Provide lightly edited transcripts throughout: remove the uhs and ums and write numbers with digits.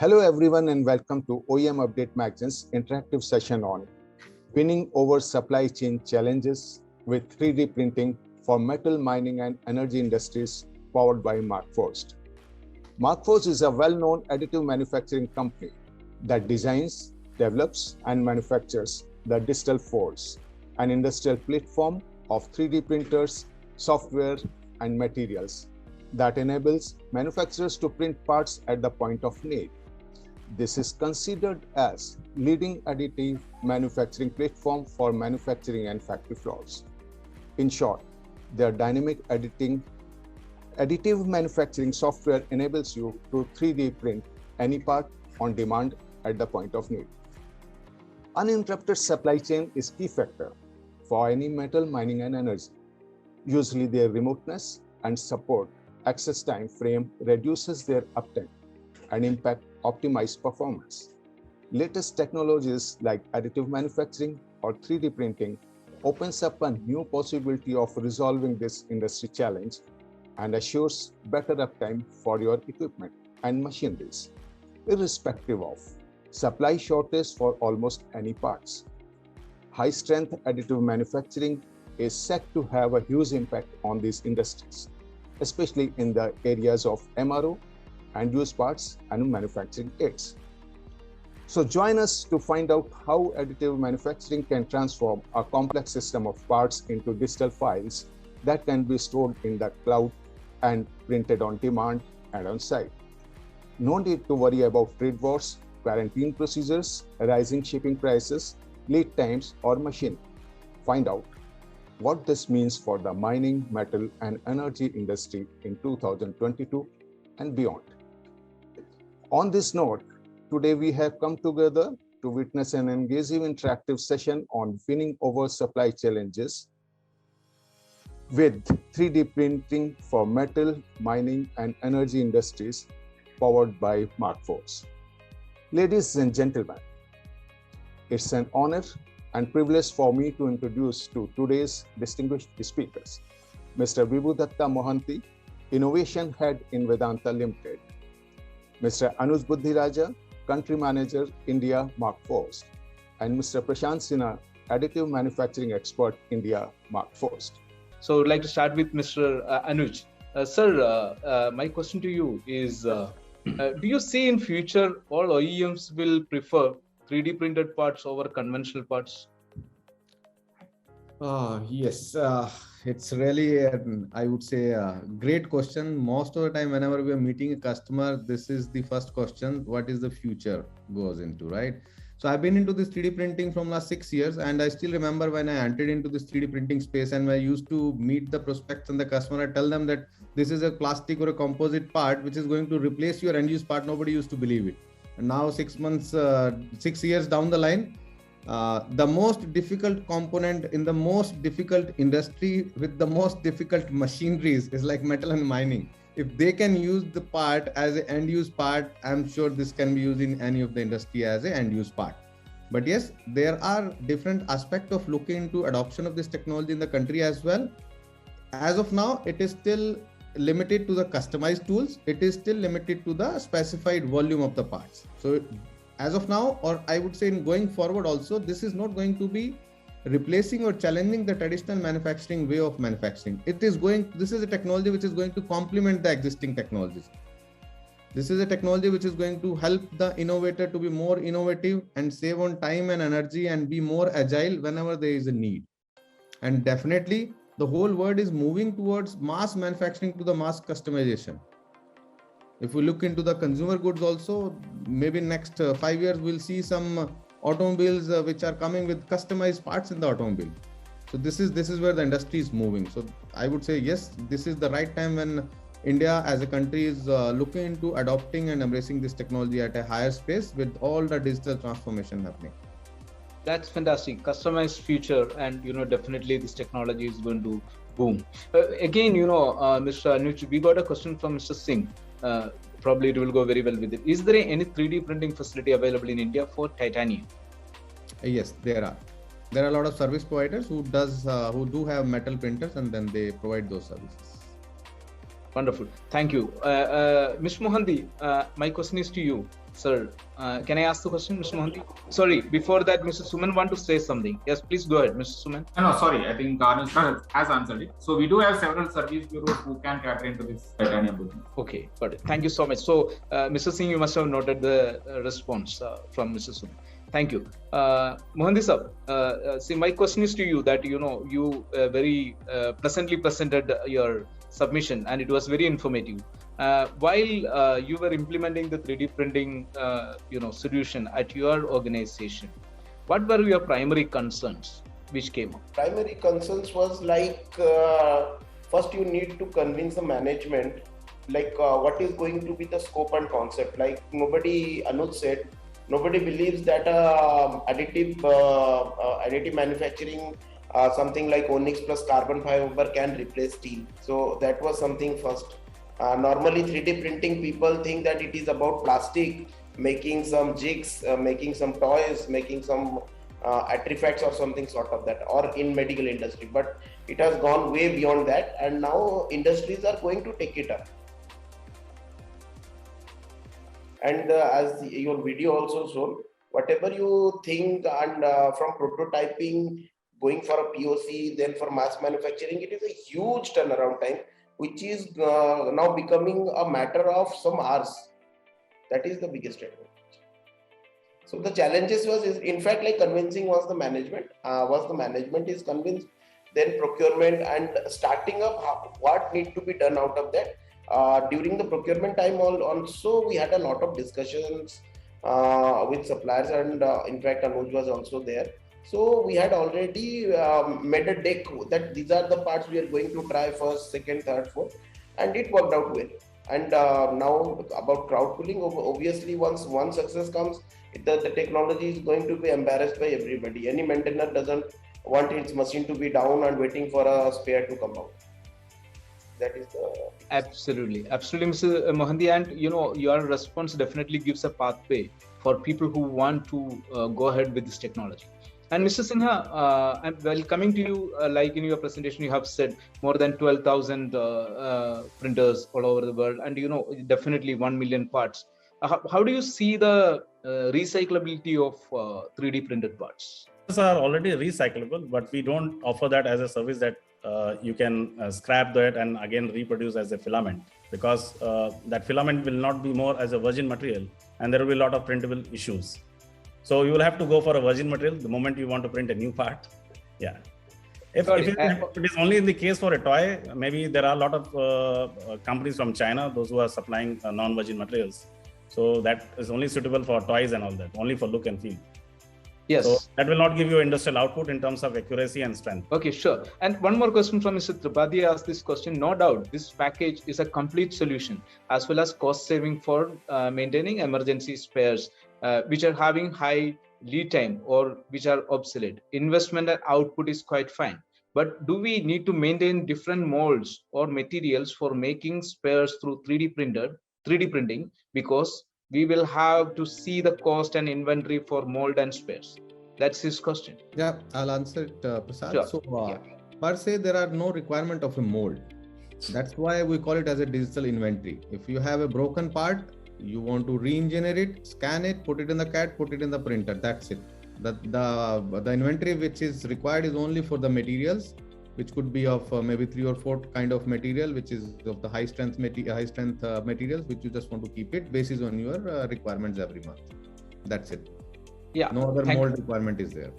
Hello everyone and welcome to OEM Update Magazine's interactive session on winning over supply chain challenges with 3D printing for metal mining and energy industries powered by Markforged. Markforged is a well-known additive manufacturing company that designs, develops and manufactures the Digital Forge, an industrial platform of 3D printers, software and materials that enables manufacturers to print parts at the point of need. This is considered as leading additive manufacturing platform for manufacturing and factory floors. In short, their dynamic additive manufacturing software enables you to 3D print any part on demand at the point of need. Uninterrupted supply chain is key factor for any metal mining and energy. Usually their remoteness and support access time frame reduces their uptime and impact optimized performance. Latest technologies like additive manufacturing or 3D printing opens up a new possibility of resolving this industry challenge and assures better uptime for your equipment and machineries, irrespective of supply shortage for almost any parts. High-strength additive manufacturing is set to have a huge impact on these industries, especially in the areas of MRO, end-use parts and manufacturing aids. So join us to find out how additive manufacturing can transform a complex system of parts into digital files that can be stored in the cloud and printed on demand and on site. No need to worry about trade wars, quarantine procedures, rising shipping prices, lead times, or machine. Find out what this means for the mining, metal, and energy industry in 2022 and beyond. On this note, today we have come together to witness an engaging interactive session on winning over supply challenges with 3D printing for metal, mining, and energy industries powered by Markforged. Ladies and gentlemen, it's an honor and privilege for me to introduce to today's distinguished speakers, Mr. Vibhu Datta Mohanty, Innovation Head in Vedanta Limited, Mr. Anuj Buddhiraja, Country Manager, India, Markforged, and Mr. Prashant Sinha, Additive Manufacturing Expert, India, Markforged. So I would like to start with Mr. Anuj. Sir, my question to you is, do you see in future all OEMs will prefer 3D printed parts over conventional parts? Yes, it's really, I would say, a great question. Most of the time, whenever we are meeting a customer, this is the first question: what is the future goes into, right? So I've been into this 3D printing from last 6 years, and I still remember when I entered into this 3D printing space, and I used to meet the prospects and the customer. I tell them that this is a plastic or a composite part which is going to replace your end-use part. Nobody used to believe it, and now 6 years down the line. The most difficult component in the most difficult industry with the most difficult machineries is like metal and mining. If they can use the part as an end-use part, I'm sure this can be used in any of the industry as an end-use part. But yes, there are different aspects of looking into adoption of this technology in the country as well. As of now, it is still limited to the customized tools. It is still limited to the specified volume of the parts. So as of now, or I would say in going forward also, this is not going to be replacing or challenging the traditional manufacturing way of manufacturing. This is a technology which is going to complement the existing technologies. This is a technology which is going to help the innovator to be more innovative and save on time and energy and be more agile whenever there is a need. And definitely the whole world is moving towards mass manufacturing to the mass customization. If we look into the consumer goods also, maybe next 5 years, we'll see some automobiles which are coming with customized parts in the automobile. So this is where the industry is moving. So I would say, yes, this is the right time when India as a country is looking into adopting and embracing this technology at a higher space with all the digital transformation happening. That's fantastic. Customized future, and definitely this technology is going to boom. Again, Mr. Anuj, we got a question from Mr. Singh. Probably it will go very well with it. Is there any 3D printing facility available in India for titanium? Yes, there are. There are a lot of service providers who do have metal printers, and then they provide those services. Wonderful. Thank you. Mr. Mohanty, my question is to you, sir. Can I ask the question, Mr. Mohanty? Sorry, before that, Mr. Suman want to say something. Yes, please go ahead, Mr. Suman. No, sorry. I think Anushka has answered it. So we do have several service bureaus who can cater into this titanium business. Okay, got it. Thank you so much. So, Mr. Singh, you must have noted the response from Mr. Suman. Thank you. Mohanty sir, see, my question is to you that, you very pleasantly presented your submission and it was very informative. While you were implementing the 3D printing, solution at your organization, what were your primary concerns which came up? Primary concerns was like, first you need to convince the management, like what is going to be the scope and concept. Like Anuj said, nobody believes that additive manufacturing, something like Onyx plus carbon fiber can replace steel. So that was something first. Normally 3D printing, people think that it is about plastic, making some jigs, making some toys, making some artifacts or something sort of that, or in medical industry. But it has gone way beyond that, and now industries are going to take it up. And as your video also showed, whatever you think, and from prototyping, going for a POC, then for mass manufacturing, it is a huge turnaround time, which is now becoming a matter of some hours. That is the biggest advantage. So the challenges was, in fact, like convincing was the management. Was the management is convinced, then procurement and starting up what need to be done out of that. During the procurement time also, we had a lot of discussions with suppliers, and in fact Anuj was also there. So we had already made a deck that these are the parts we are going to try first, second, third, fourth, and it worked out well. And now about crowd pooling, obviously once one success comes, the technology is going to be embarrassed by everybody. Any maintainer doesn't want its machine to be down and waiting for a spare to come out. That is the... Absolutely, Mr. Mohanty, and your response definitely gives a pathway for people who want to go ahead with this technology. And Mr. Sinha, well, coming to you, like in your presentation, you have said more than 12,000 printers all over the world, and definitely 1 million parts. How do you see the recyclability of 3D printed parts? These are already recyclable, but we don't offer that as a service that you can scrap that and again reproduce as a filament, because that filament will not be more as a virgin material, and there will be a lot of printable issues. So you will have to go for a virgin material the moment you want to print a new part. Yeah. If it is only in the case for a toy, maybe there are a lot of companies from China, those who are supplying non-virgin materials. So that is only suitable for toys and all that, only for look and feel. Yes. So that will not give you industrial output in terms of accuracy and strength. Okay, sure. And one more question from Mr. Tripathi asked this question. No doubt, this package is a complete solution as well as cost saving for maintaining emergency spares, which are having high lead time or which are obsolete. Investment and output is quite fine. But do we need to maintain different molds or materials for making spares through 3D printing, because we will have to see the cost and inventory for mold and spares? That's his question. Yeah, I'll answer it, Prasad. Sure. So, per se, there are no requirement of a mold. That's why we call it as a digital inventory. If you have a broken part, you want to re-engineer it, scan it, put it in the CAD, put it in the printer. That's it. The inventory which is required is only for the materials, which could be of maybe 3 or 4 kind of material, which is of the high strength materials, which you just want to keep it basis on your requirements every month. That's it. Yeah. No other mold requirement is there.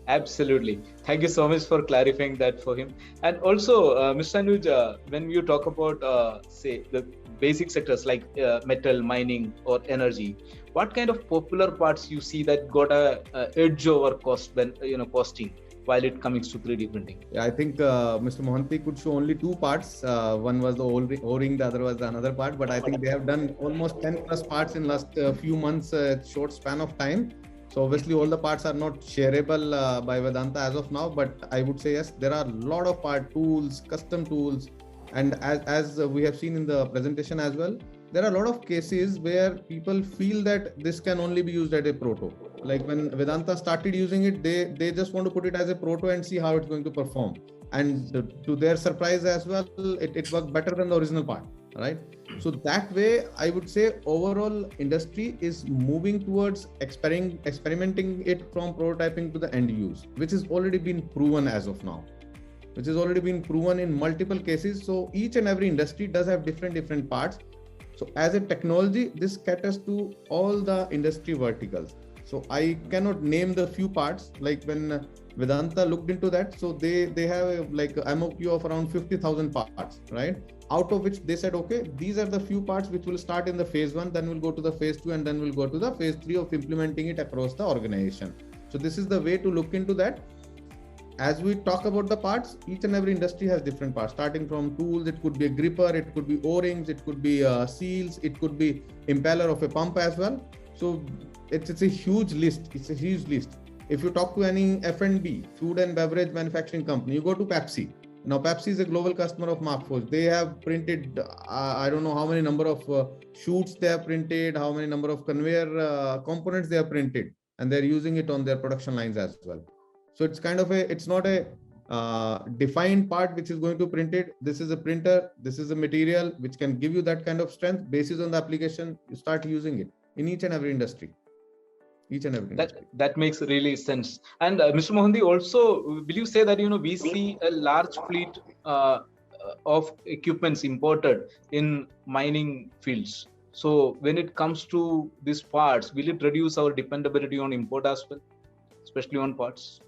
Absolutely. Thank you so much for clarifying that for him. And also, Mr. Anuj, when you talk about, say, the basic sectors like metal, mining, or energy, what kind of popular parts you see that got a edge over cost when costing while it comes to 3D printing? Yeah, I think Mr. Mohanty could show only 2 parts. One was the O-ring, the other was another part. But I think they have done almost 10 plus parts in last few months, short span of time. So obviously all the parts are not shareable by Vedanta as of now, but I would say yes, there are a lot of part tools, custom tools, and as we have seen in the presentation as well, there are a lot of cases where people feel that this can only be used as a proto. Like when Vedanta started using it, they just want to put it as a proto and see how it's going to perform. And to their surprise as well, it worked better than the original part. right? So that way, I would say overall industry is moving towards experimenting it from prototyping to the end use, which has already been proven as of now, which has already been proven in multiple cases. So each and every industry does have different parts. So as a technology, this caters to all the industry verticals. So I cannot name the few parts, like when Vedanta looked into that. So they have like MOQ of around 50,000 parts, right? Out of which they said, okay, these are the few parts which will start in the phase 1, then we'll go to the phase 2, and then we'll go to the phase 3 of implementing it across the organization. So this is the way to look into that. As we talk about the parts, each and every industry has different parts, starting from tools. It could be a gripper, it could be O-rings, it could be seals, it could be impeller of a pump as well. So it's a huge list. It's a huge list. If you talk to any F&B, food and beverage manufacturing company, you go to Pepsi. Now, Pepsi is a global customer of Markforged. They have printed, I don't know how many number of shoots they have printed, how many number of conveyor components they have printed, and they're using it on their production lines as well. So it's kind of it's not a defined part which is going to print it. This is a printer. This is a material which can give you that kind of strength. Based on the application, you start using it in each and every industry. That makes really sense. And Mr. Mohanty, also, will you say that we see a large fleet of equipments imported in mining fields? So when it comes to these parts, will it reduce our dependability on import as well, especially on parts?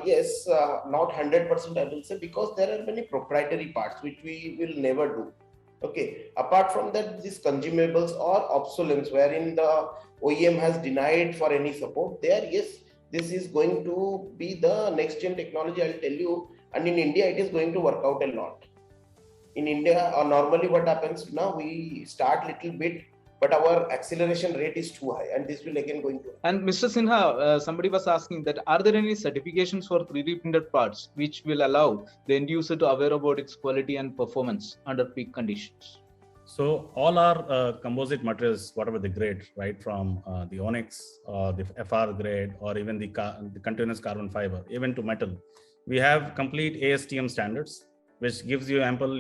Yes, not 100% I will say, because there are many proprietary parts which we will never do. Okay, apart from that, these consumables or obsolescence, wherein the OEM has denied for any support, there, yes, this is going to be the next gen technology, I'll tell you. And in India, it is going to work out a lot. In India, normally what happens now, we start little bit, but our acceleration rate is too high, and this will again going to. And Mr. Sinha, somebody was asking that, are there any certifications for 3D printed parts which will allow the end user to aware about its quality and performance under peak conditions? So all our composite materials, whatever the grade, right, from the onyx or the FR grade, or even the continuous carbon fiber, even to metal, we have complete ASTM standards, which gives you ample,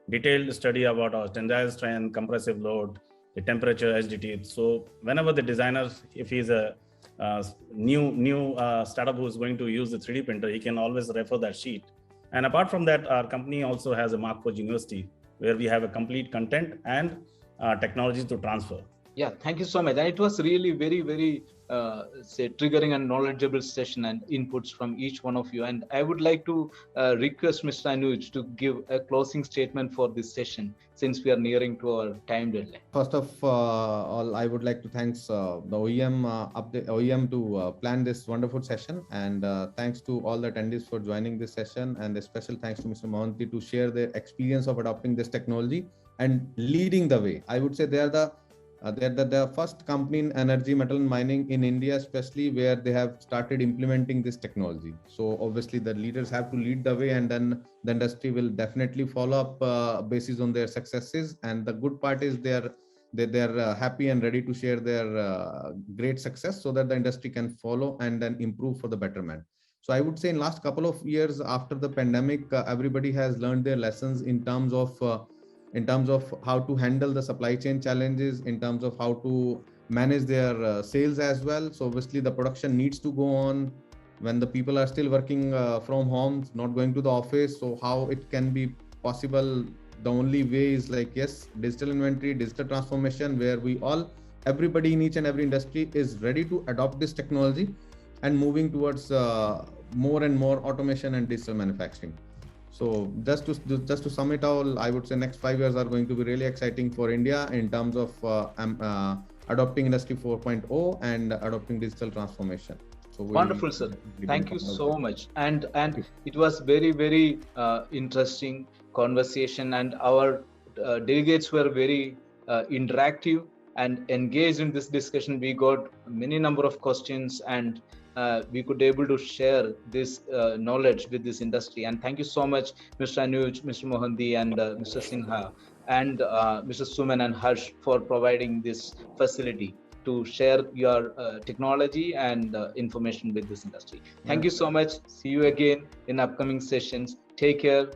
detailed study about our tensile strength, compressive load, the temperature, HDT. So whenever the designer, if he's a new startup who is going to use the 3D printer, he can always refer that sheet. And apart from that, our company also has a Markforged University, where we have a complete content and technologies to transfer. Yeah, thank you so much. And it was really very, very triggering and knowledgeable session and inputs from each one of you. And I would like to request Mr. Anuj to give a closing statement for this session, since we are nearing to our time deadline. First of all, I would like to thank the OEM to plan this wonderful session, and thanks to all the attendees for joining this session, and a special thanks to Mr. Mohanty to share their experience of adopting this technology and leading the way. I would say they are the first company in energy, metal and mining in India, especially, where they have started implementing this technology. So obviously the leaders have to lead the way, and then the industry will definitely follow up basis on their successes. And the good part is they're happy and ready to share their great success, so that the industry can follow and then improve for the betterment. So I would say in last couple of years after the pandemic, everybody has learned their lessons in terms of how to handle the supply chain challenges, in terms of how to manage their sales as well. So obviously the production needs to go on when the people are still working from home, not going to the office. So how it can be possible? The only way is like, yes, digital inventory, digital transformation, where everybody in each and every industry is ready to adopt this technology and moving towards more and more automation and digital manufacturing. So just to sum it all, I would say next 5 years are going to be really exciting for India in terms of adopting Industry 4.0 and adopting digital transformation. So wonderful, sir. Thank you so much. And it was very, very interesting conversation, and our delegates were very interactive and engaged in this discussion. We got many number of questions, and we could able to share this knowledge with this industry. And thank you so much, Mr. Anuj, Mr. Mohanty, and Mr. Sinha, and Mr. Suman and Harsh, for providing this facility to share your technology and information with this industry. Thank you so much. See you again in upcoming sessions. Take care.